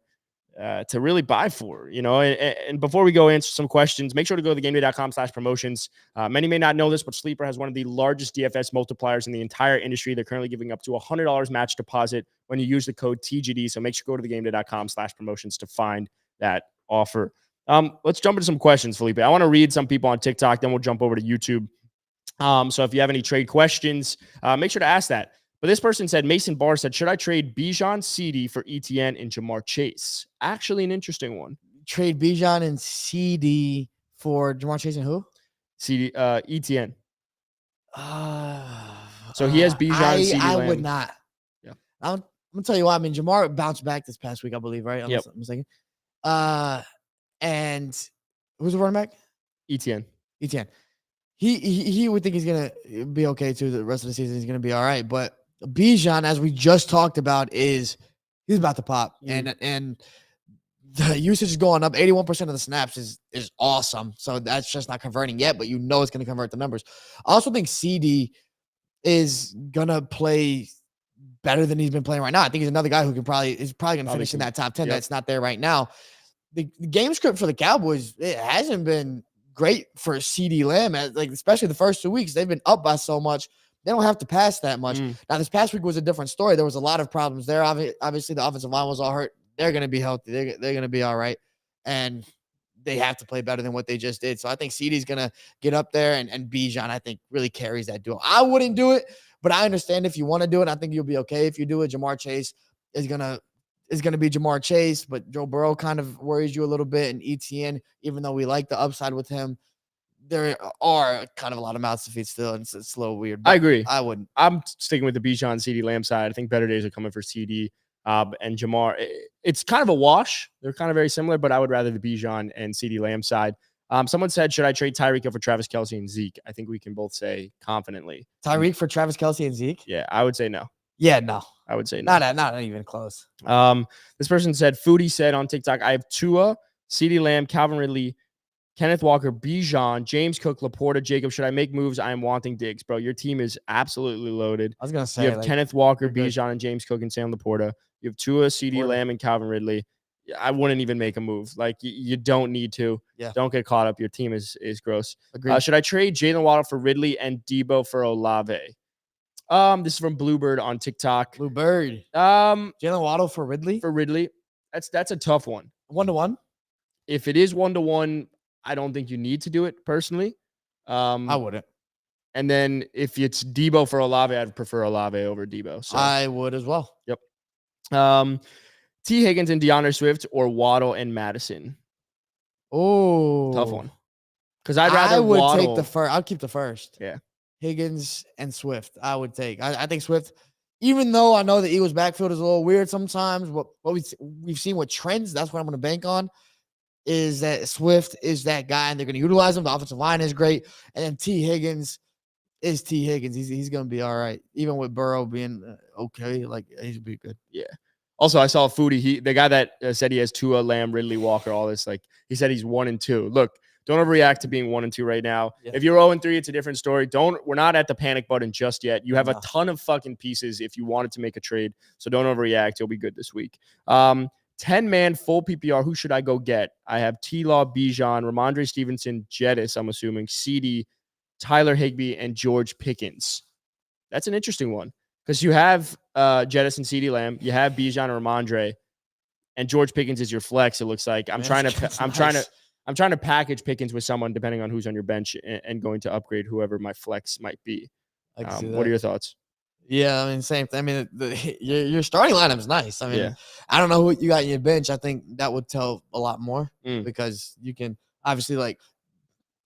to really buy for, and before we go answer some questions, make sure to go to thegameday.com/promotions. Many may not know this, but Sleeper has one of the largest DFS multipliers in the entire industry. They're currently giving up to $100 match deposit when you use the code TGD. So make sure to go to thegameday.com/promotions to find that offer. Let's jump into some questions, Felipe. I want to read some people on TikTok, then we'll jump over to YouTube. So if you have any trade questions, make sure to ask that. But this person said, Mason Barr said, should I trade Bijan, CD for ETN and Jamar Chase? Actually, an interesting one. Trade Bijan and CD for Jamar Chase and who? CD, ETN. So he has Bijan, CD, I Lamb. would not. Yeah. I'm going to tell you why. I mean, Jamar bounced back this past week, I believe, right? Yep. I'm mistaken. And who's the running back? ETN. He would think he's going to be okay, too. The rest of the season, he's going to be all right. But Bijan, as we just talked about, he's about to pop, and the usage is going up. 81% of the snaps is awesome. So that's just not converting yet, but it's going to convert the numbers. I also think CD is gonna play better than he's been playing right now. I think he's another guy who is probably going to finish in that top 10. That's not there right now. The game script for the Cowboys, it hasn't been great for CD Lamb, like especially the first 2 weeks. They've been up by so much. They don't have to pass that much. Now, this past week was a different story. There was a lot of problems there. Obviously, the offensive line was all hurt. They're going to be healthy. They're going to be all right. And they have to play better than what they just did. So I think CD's going to get up there, and Bijan, I think, really carries that duo. I wouldn't do it, but I understand if you want to do it. I think you'll be okay if you do it. Jamar Chase is going to be Jamar Chase, but Joe Burrow kind of worries you a little bit. And ETN, even though we like the upside with him, there are kind of a lot of mouths to feed still, and it's a little weird. I agree. I wouldn't. I'm sticking with the Bijan CD Lamb side. I think better days are coming for CD and Jamar. It's kind of a wash. They're kind of very similar, but I would rather the Bijan and CD Lamb side. Someone said, should I trade Tyreek for Travis Kelce and Zeke? I think we can both say confidently. Tyreek for Travis Kelce and Zeke? Yeah, I would say no. Yeah, no. I would say no. Not even close. This person said, Foodie said on TikTok, I have Tua, CD Lamb, Calvin Ridley, Kenneth Walker, Bijan, James Cook, Laporta, Jacob. Should I make moves? I am wanting Diggs, bro. Your team is absolutely loaded. I was going to say. You have Kenneth Walker, Bijan, and James Cook and Sam Laporta. You have Tua, CD Lamb, and Calvin Ridley. I wouldn't even make a move. Like, you don't need to. Yeah. Don't get caught up. Your team is gross. Agreed. Should I trade Jalen Waddle for Ridley and Debo for Olave? This is from Bluebird on TikTok. Bluebird. Jalen Waddle for Ridley? For Ridley. That's a tough one. 1-to-1? If it is 1-to-1, I don't think you need to do it personally. I wouldn't. And then if it's Debo for Olave, I'd prefer Olave over Debo. So I would as well. Yep. T. Higgins and DeAndre Swift or Waddle and Madison. Oh, tough one. Because I would take the first. I'd keep the first. Yeah. Higgins and Swift. I would take. I think Swift, even though I know the Eagles' backfield is a little weird sometimes, what we've seen with trends, that's what I'm going to bank on, is that Swift is that guy, and they're going to utilize him. The offensive line is great. And then T. Higgins is T. Higgins. He's going to be all right. Even with Burrow being okay, like, he's be good. Yeah. Also, I saw Foodie, the guy that said he has Tua, Lamb, Ridley, Walker, all this, like, he said he's 1-2. Look, don't overreact to being 1-2 right now. Yeah. If you're 0-3, it's a different story. We're not at the panic button just yet. You have a No. ton of fucking pieces if you wanted to make a trade. So don't overreact. You'll be good this week. 10-man full PPR. Who should I go get? I have T-Law, Bijan, Ramondre Stevenson, Jettis, I'm assuming, CD, Tyler Higbee, and George Pickens. That's an interesting one because you have Jettis and CD Lamb. You have Bijan and Ramondre, and George Pickens is your flex. It looks like I'm trying to package Pickens with someone depending on who's on your bench and going to upgrade whoever my flex might be. What are your thoughts? Yeah, I mean, same thing. I mean, your starting lineup is nice. I mean, I don't know who you got in your bench. I think that would tell a lot more because you can obviously like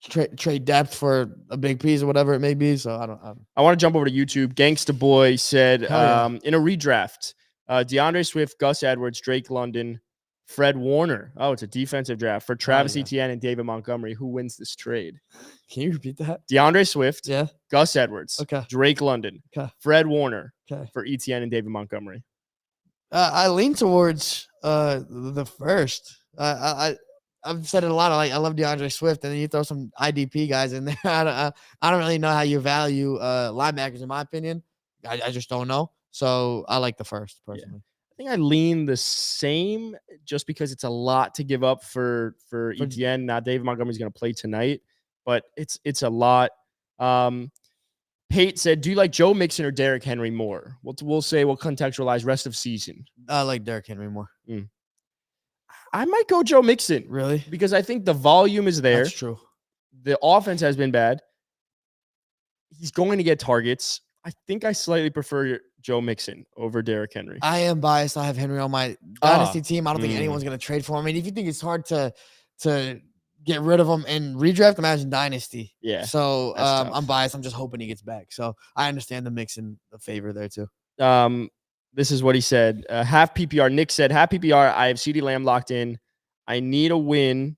trade depth for a big piece or whatever it may be. So I want to jump over to YouTube. Gangsta Boy said in a redraft, DeAndre Swift, Gus Edwards, Drake London, Fred Warner. Oh, it's a defensive draft for Travis Etienne and David Montgomery. Who wins this trade? Can you repeat that? DeAndre Swift, Gus Edwards, Drake London, Fred Warner for Etienne and David Montgomery. I lean towards the first. I've said it a lot. I love DeAndre Swift, and then you throw some IDP guys in there. I don't really know how you value linebackers, in my opinion. I just don't know. So I like the first personally. Yeah. I think I lean the same just because it's a lot to give up for Etienne. Now David Montgomery's going to play tonight, but it's a lot. Pate said, "Do you like Joe Mixon or Derrick Henry more?" We'll say we'll contextualize rest of season. I like Derrick Henry more. I might go Joe Mixon. Really? Because I think the volume is there. That's true. The offense has been bad. He's going to get targets. I think I slightly prefer Joe Mixon over Derrick Henry. I am biased. I have Henry on my dynasty team. I don't think anyone's going to trade for him. I mean, if you think it's hard to get rid of him in redraft, imagine dynasty. Yeah. So I'm biased. I'm just hoping he gets back. So I understand the Mixon favor there too. This is what he said. Half PPR. Nick said, half PPR. I have CeeDee Lamb locked in. I need a win.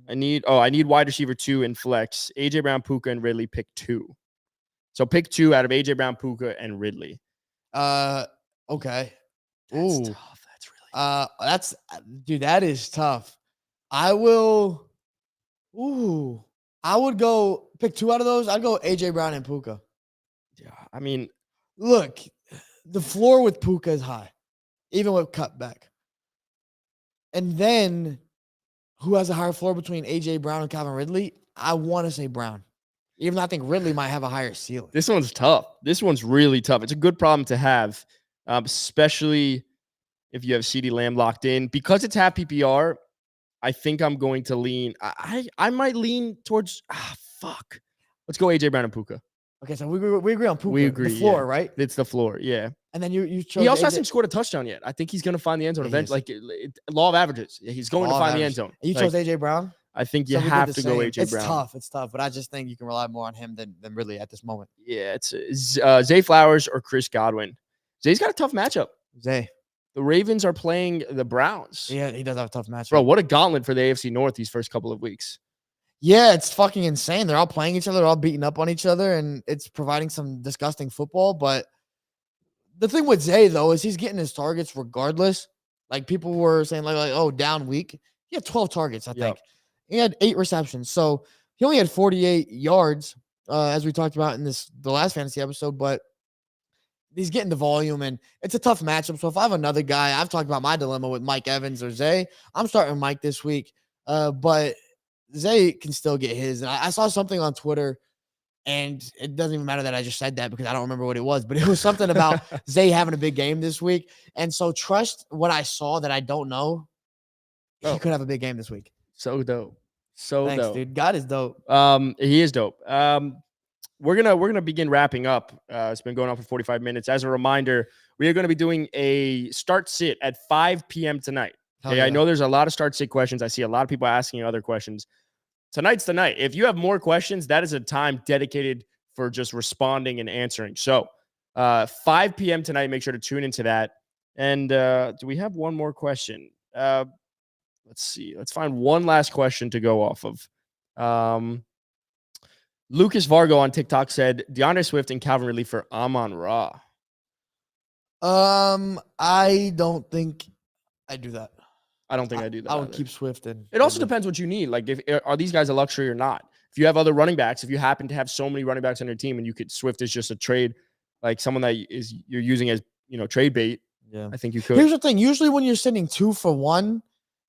I need wide receiver 2 in flex. AJ Brown, Puka, and Ridley. Pick 2. So pick 2 out of AJ Brown, Puka, and Ridley. Okay. That's tough. That's really that is tough. I would go pick 2 out of those. I'd go AJ Brown and Puka. Yeah. I mean, look, the floor with Puka is high, even with cutback. And then who has a higher floor between AJ Brown and Calvin Ridley? I want to say Brown. Even though I think Ridley might have a higher ceiling. This one's tough. This one's really tough. It's a good problem to have, especially if you have CeeDee Lamb locked in. Because it's half PPR, I think I'm going to lean. I might lean towards, fuck. Let's go AJ Brown and Puka. Okay, so we agree on Puka. We agree. The floor, right? It's the floor, yeah. And then you chose he also AJ. hasn't scored a touchdown yet. I think he's going to find the end zone eventually. Like, law of averages. He's going to find the end zone. And you chose AJ Brown? I think you have to go AJ Brown. It's tough, but I just think you can rely more on him than Ridley at this moment. Yeah, it's Zay Flowers or Chris Godwin. Zay's got a tough matchup. Zay. The Ravens are playing the Browns. Yeah, he does have a tough matchup. Bro, what a gauntlet for the AFC North these first couple of weeks. Yeah, it's fucking insane. They're all playing each other. They're all beating up on each other, and it's providing some disgusting football. But the thing with Zay, though, is he's getting his targets regardless. Like, people were saying, like oh, down week. He had 12 targets, I think. Yep. He had 8 receptions. So he only had 48 yards, as we talked about in the last fantasy episode. But he's getting the volume, and it's a tough matchup. So if I have another guy, I've talked about my dilemma with Mike Evans or Zay. I'm starting Mike this week. But Zay can still get his. And I saw something on Twitter, and it doesn't even matter that I just said that because I don't remember what it was, but it was something about Zay having a big game this week. And so trust what I saw that I don't know. He could have a big game this week. So dope. Thanks, dope. Dude. God is dope. He is dope. We're gonna begin wrapping up. It's been going on for 45 minutes. As a reminder, we are going to be doing a start sit at 5 p.m. tonight. Okay, yeah. I know there's a lot of start sit questions. I see a lot of people asking other questions. Tonight's the night. If you have more questions, that is a time dedicated for just responding and answering. So 5 p.m. tonight. Make sure to tune into that. And do we have one more question? Let's see. Let's find one last question to go off of. Lucas Vargo on TikTok said, DeAndre Swift and Calvin Ridley for Amon-Ra. I don't think I do that. I don't think I do that. I would either. keep Swift in. It also depends what you need. Like, if are these guys a luxury or not? If you have other running backs, if you happen to have so many running backs on your team, and you could Swift is just a trade, like someone that you're using as trade bait. Yeah, I think you could. Here's the thing: usually when you're sitting 2 for 1,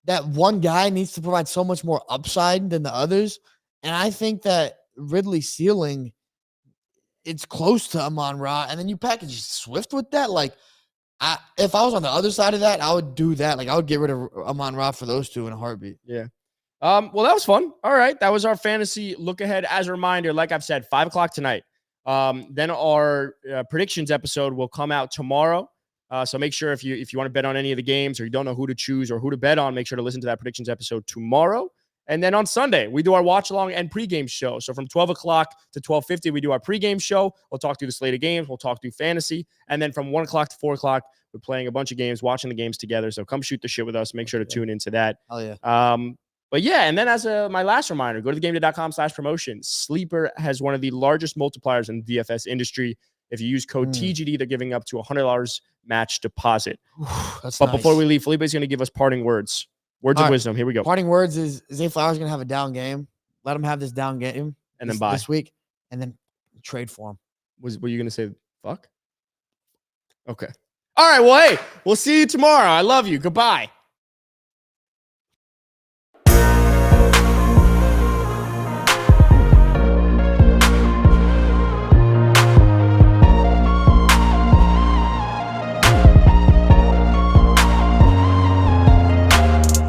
that one guy needs to provide so much more upside than the others, and I think that Ridley's ceiling, it's close to Amon-Ra, and then you package Swift with that. Like, if I was on the other side of that, I would do that. Like, I would get rid of Amon-Ra for those two in a heartbeat. Yeah. Well, that was fun. All right. That was our fantasy look ahead. As a reminder, like I've said, 5:00 tonight. Then our predictions episode will come out tomorrow. So make sure if you want to bet on any of the games, or you don't know who to choose or who to bet on, make sure to listen to that predictions episode tomorrow. And then on Sunday, we do our watch along and pregame show. So from 12 o'clock to 12:50, we do our pregame show. We'll talk through the slate of games. We'll talk through fantasy. And then from 1 o'clock to 4 o'clock, we're playing a bunch of games, watching the games together. So come shoot the shit with us. Make sure to tune into that. Oh, yeah. But yeah, and then as my last reminder, go to thegameday.com/promotions. Sleeper has one of the largest multipliers in the DFS industry. If you use code TGD, they're giving up to $100 match deposit. That's but nice. Before we leave, Felipe is going to give us parting words. Words of wisdom. Here we go. Parting words is Zay Flowers going to have a down game. Let him have this down game and then buy this week, and then trade for him. Were you going to say fuck? Okay. All right. Well, hey, we'll see you tomorrow. I love you. Goodbye.